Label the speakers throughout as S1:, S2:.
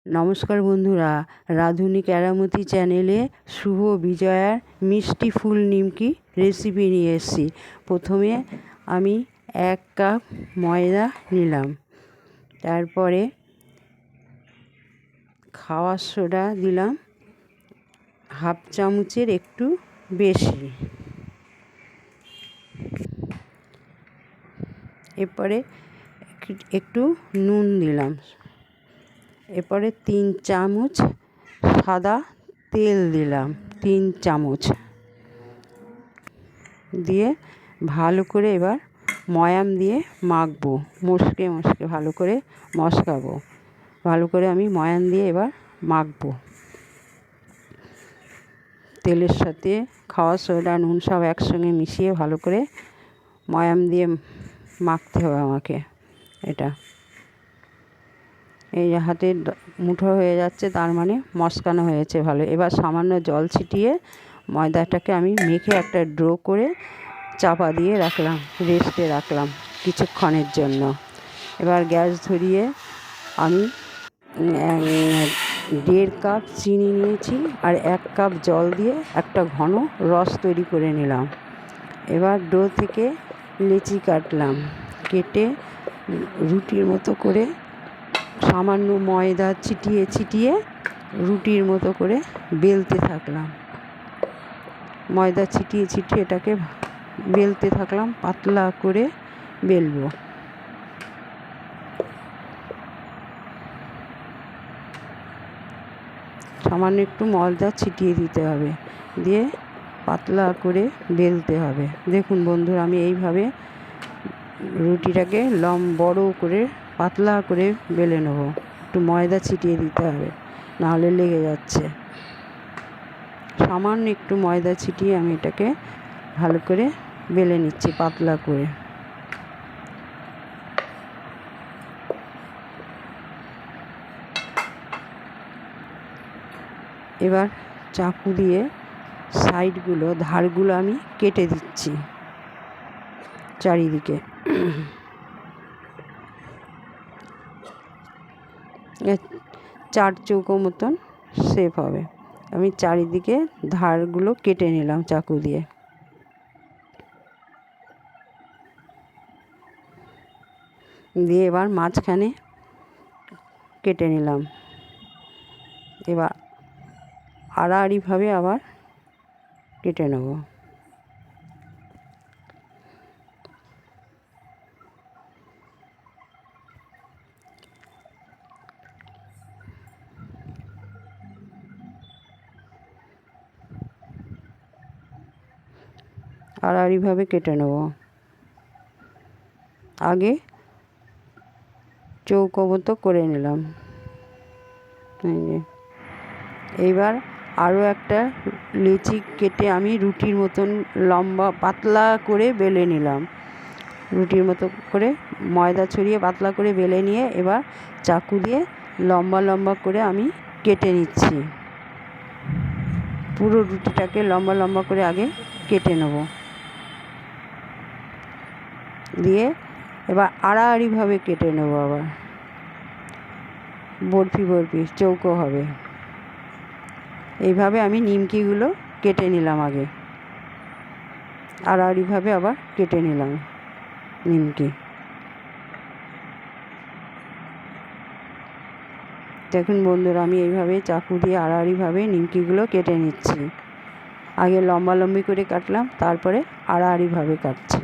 S1: নমস্কার বন্ধুরা, রাঁধুনি কেরামতি চ্যানেলে শুভ বিজয়ার মিষ্টি ফুল নিমকি রেসিপি নিয়ে এসেছি। প্রথমে আমি 1 কাপ ময়দা নিলাম, তারপরে খাওয়ার সোডা দিলাম হাফ চামচের একটু বেশি, এরপরে একটু নুন দিলাম, এরপরে 3 চামচ সাদা তেল দিলাম, 3 চামচ দিয়ে ভালো করে এবার ময়াম দিয়ে মাখবো, মশকে ভালো করে মশকাবো। ভালো করে আমি ময়াম দিয়ে এবার মাখবো। তেলের সাথে খাওয়া সোডা নুন সব একসঙ্গে মিশিয়ে ভালো করে ময়াম দিয়ে মাখতে হবে আমাকে। এটা এই হাতে মুঠো হয়ে যাচ্ছে, তার মানে মশকানো হয়েছে ভালো। এবার সামান্য জল ছিটিয়ে ময়দাটাকে আমি মেখে একটা ডো করে চাপা দিয়ে রাখলাম, রেস্টে রাখলাম কিছুক্ষণের জন্য। এবার গ্যাস ধরিয়ে আমি 1.5 কাপ চিনি নিয়েছি আর 1 কাপ জল দিয়ে একটা ঘন রস তৈরি করে নিলাম। এবার ডো থেকে লেচি কাটলাম, কেটে রুটির মতো করে সামান্য ময়দা ছিটিয়ে ছিটিয়ে রুটির মতো করে বেলতে থাকলাম। ময়দা ছিটিয়ে ছিটিয়ে এটাকে বেলতে থাকলাম, পাতলা করে বেলবো। সামান্য একটু ময়দা ছিটিয়ে দিতে হবে, দিয়ে পাতলা করে বেলতে হবে। দেখুন বন্ধুরা, আমি এইভাবে রুটিটাকে বড় করে পাতলা করে বেলে নেব। একটু ময়দা ছিটিয়ে দিতে হবে, নাহলে লেগে যাচ্ছে। সামান্য একটু ময়দা ছিটিয়ে আমি এটাকে ভালো করে বেলে নিচ্ছি, পাতলা করে। এবার চাকু দিয়ে সাইডগুলো ধারগুলো আমি কেটে দিচ্ছি চারিদিকে। 4 চৌকো মতন শেপ হবে। আমি চারিদিকে ধারগুলো কেটে নিলাম চাকু দিয়ে। দিয়ে এবার মাঝখানে কেটে নিলাম। এবার আড়াআড়িভাবে আবার কেটে নেব। আড়াআড়িভাবে কেটে নেব। আগে চৌকো মতো করে নিলাম। এইবার আরও একটা লেচি কেটে আমি রুটির মতন লম্বা পাতলা করে বেলে নিলাম। রুটির মতো করে ময়দা ছড়িয়ে পাতলা করে বেলে নিয়ে এবার চাকু দিয়ে লম্বা লম্বা করে আমি কেটে নিচ্ছি। পুরো রুটিটাকে লম্বা লম্বা করে আগে কেটে নেব, দিয়ে এবার আড়াআড়িভাবে কেটে নেব। আবার বরফি বরফি চৌকো হবে। এইভাবে আমি নিমকিগুলো কেটে নিলাম আগে, আড়াআড়িভাবে আবার কেটে নিলাম নিমকি। দেখুন বন্ধুরা, আমি এইভাবে চাকু দিয়ে আড়াআড়িভাবে নিমকিগুলো কেটে নিচ্ছি। আগে লম্বালম্বি করে কাটলাম, তারপরে আড়াআড়িভাবে কাটছি।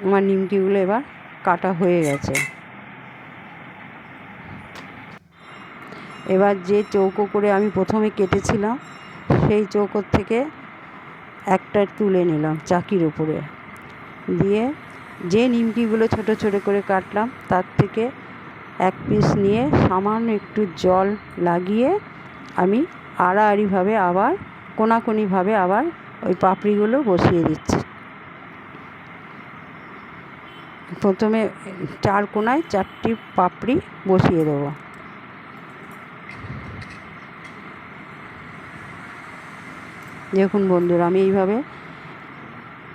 S1: আমার নিমকিগুলো এবার কাটা হয়ে গেছে। এবার যে চৌকো করে আমি প্রথমে কেটেছিলাম সেই চৌকোর থেকে একটা তুলে নিলাম চাকির উপরে, দিয়ে যে নিমকিগুলো ছোট ছোট করে কাটলাম তার থেকে 1 পিস নিয়ে সামান্য একটু জল লাগিয়ে আমি আড়াআড়িভাবে আবার কোনাকুনিভাবে আবার ওই পাপড়িগুলো বসিয়ে দিচ্ছি। প্রথমে 4 কোনায় 4টি পাপড়ি বসিয়ে দেবো। দেখুন বন্ধুরা, আমি এইভাবে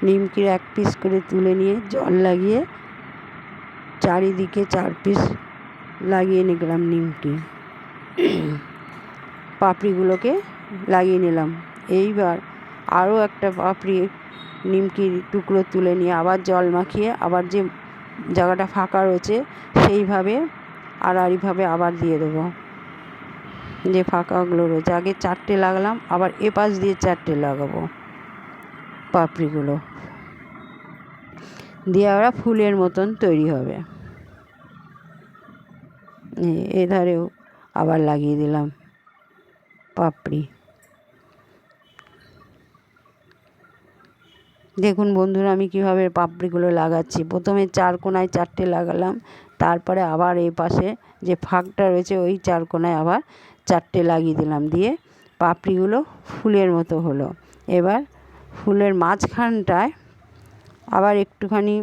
S1: নিমকির 1 পিস করে তুলে নিয়ে জল লাগিয়ে চারিদিকে 4 পিস লাগিয়ে নিলাম নিমকি। পাপড়িগুলোকে লাগিয়ে নিলাম। এইবার আরও একটা পাপড়ি নিমকির টুকরো তুলে নিয়ে আবার জল মাখিয়ে আবার যে জায়গাটা ফাঁকা রয়েছে সেইভাবে আড়াআড়িভাবে আবার দিয়ে দেবো। যে ফাঁকাগুলো রয়েছে আগে 4টে লাগালাম, আবার এপাশ দিয়ে 4টে লাগাবো পাপড়িগুলো দিয়ে ওরা ফুলের মতন তৈরি হবে। এধারেও আবার লাগিয়ে দিলাম পাপড়ি। দেখুন বন্ধুরা আমি কীভাবে পাপড়িগুলো লাগাচ্ছি। প্রথমে 4 কোণায় 4টে লাগালাম, তারপরে আবার এই পাশে যে ফাঁকটা রয়েছে ওই 4 কোণায় আবার 4টে লাগিয়ে দিলাম, দিয়ে পাপড়িগুলো ফুলের মতো হলো। এবার ফুলের মাঝখানটায় আবার একটুখানি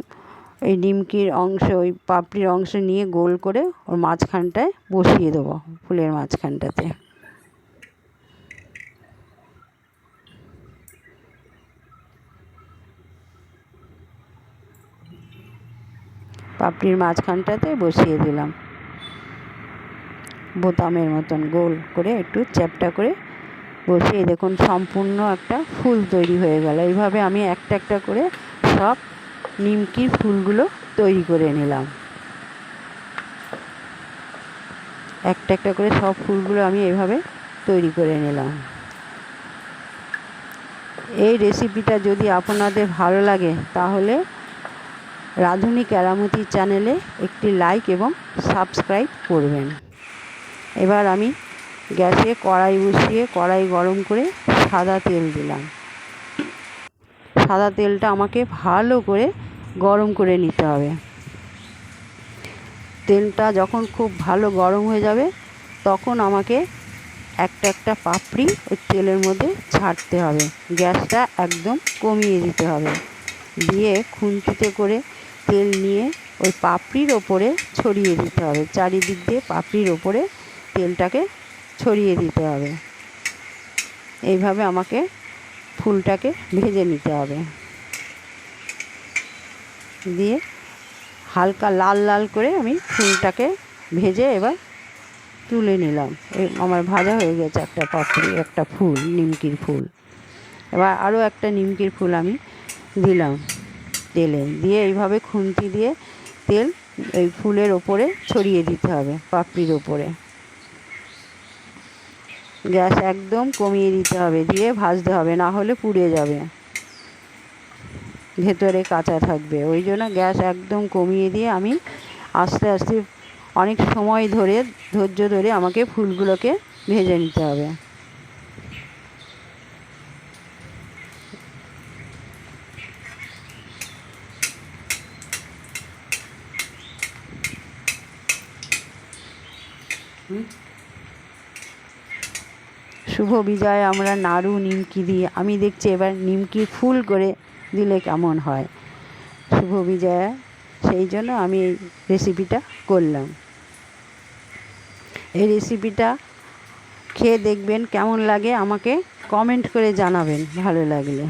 S1: ওই নিমকির অংশ, ওই পাপড়ির অংশ নিয়ে গোল করে ওর মাঝখানটায় বসিয়ে দেবো, ফুলের মাঝখানটাতে। পাপড়ির মাঝখানটাতে বসিয়ে দিলাম, বোতামের মতন গোল করে একটু চ্যাপ্টা করে বসিয়ে দেখুন সম্পূর্ণ একটা ফুল তৈরি হয়ে গেল। এইভাবে আমি একটা একটা করে সব নিমকির ফুলগুলো তৈরি করে নিলাম। একটা একটা করে সব ফুলগুলো আমি এইভাবে তৈরি করে নিলাম। এই রেসিপিটা যদি আপনাদের ভালো লাগে তাহলে রাঁধুনি কেরামতি চ্যানেলে একটি লাইক এবং সাবস্ক্রাইব করবেন। এবার আমি গ্যাসে কড়াই বসিয়ে কড়াই গরম করে সাদা তেল দিলাম। সাদা তেলটা আমাকে ভালো করে গরম করে নিতে হবে। তেলটা যখন খুব ভালো গরম হয়ে যাবে তখন আমাকে একটা একটা পাপড়ি ওই তেলের মধ্যে ছাড়তে হবে। গ্যাসটা একদম কমিয়ে দিতে হবে, দিয়ে খুন্তিতে করে তেল নিয়ে ওই পাপড়ির ওপরে ছড়িয়ে দিতে হবে। চারিদিক দিয়ে পাপড়ির ওপরে তেলটাকে ছড়িয়ে দিতে হবে। এইভাবে আমাকে ফুলটাকে ভেজে নিতে হবে। দিয়ে হালকা লাল লাল করে আমি ফুলটাকে ভেজে এবার তুলে নিলাম। আমার ভাজা হয়ে গেছে একটা পাপড়ি, একটা ফুল, নিমকির ফুল। এবার আরও একটা নিমকির ফুল আমি দিলাম তেলে, দিয়ে এইভাবে খুন্তি দিয়ে তেল এই ফুলের ওপরে ছড়িয়ে দিতে হবে, পাপড়ির ওপরে। গ্যাস একদম কমিয়ে দিতে হবে, দিয়ে ভাজতে হবে, না হলে পুড়ে যাবে, ভেতরে কাঁচা থাকবে। ওই জন্য গ্যাস একদম কমিয়ে দিয়ে আমি আস্তে আস্তে অনেক সময় ধরে ধৈর্য ধরে আমাকে ফুলগুলোকে ভেজে নিতে হবে। শুভ বিজয় আমরা নাড়ু নিমকি দিয়ে, আমি দেখছি এবার নিমকি ফুল করে দিলে কেমন হয় শুভ বিজয়া, সেই জন্য আমি এই রেসিপিটা করলাম। এই রেসিপিটা খেয়ে দেখবেন কেমন লাগে, আমাকে কমেন্ট করে জানাবেন ভালো লাগলে।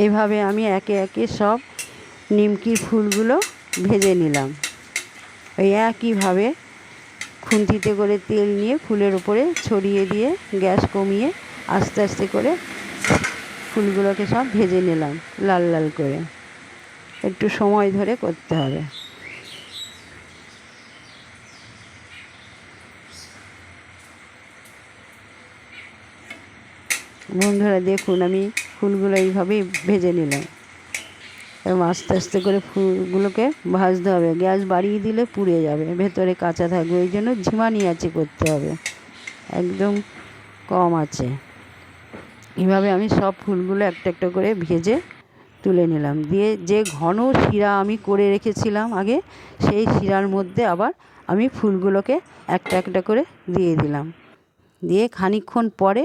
S1: এইভাবে আমি একে একে সব নিমকির ফুলগুলো ভেজে নিলাম। ওই একইভাবে খুন্তিতে করে তেল নিয়ে ফুলের উপরে ছড়িয়ে দিয়ে গ্যাস কমিয়ে আস্তে আস্তে করে ফুলগুলোকে সব ভেজে নিলাম লাল লাল করে। একটু সময় ধরে করতে হবে। বন্ধুরা দেখুন আমি ফুলগুলো এইভাবেই ভেজে নিলাম এবং আস্তে আস্তে করে ফুলগুলোকে ভাজতে হবে। গ্যাস বাড়িয়ে দিলে পুড়ে যাবে, ভেতরে কাঁচা থাকবে, ওই জন্য ঝিমানি আঁচে করতে হবে, একদম কম আছে। এইভাবে আমি সব ফুলগুলো একটা একটা করে ভেজে তুলে নিলাম, দিয়ে যে ঘন শিরা আমি করে রেখেছিলাম আগে, সেই শিরার মধ্যে আবার আমি ফুলগুলোকে একটা একটা করে দিয়ে দিলাম, দিয়ে খানিকক্ষণ পরে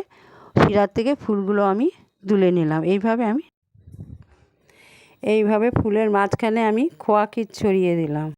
S1: শিরার থেকে ফুলগুলো আমি তুলে নিলাম। এইভাবে ফুলের মাঝখানে আমি খোয়া ক্ষীর ছড়িয়ে দিলাম।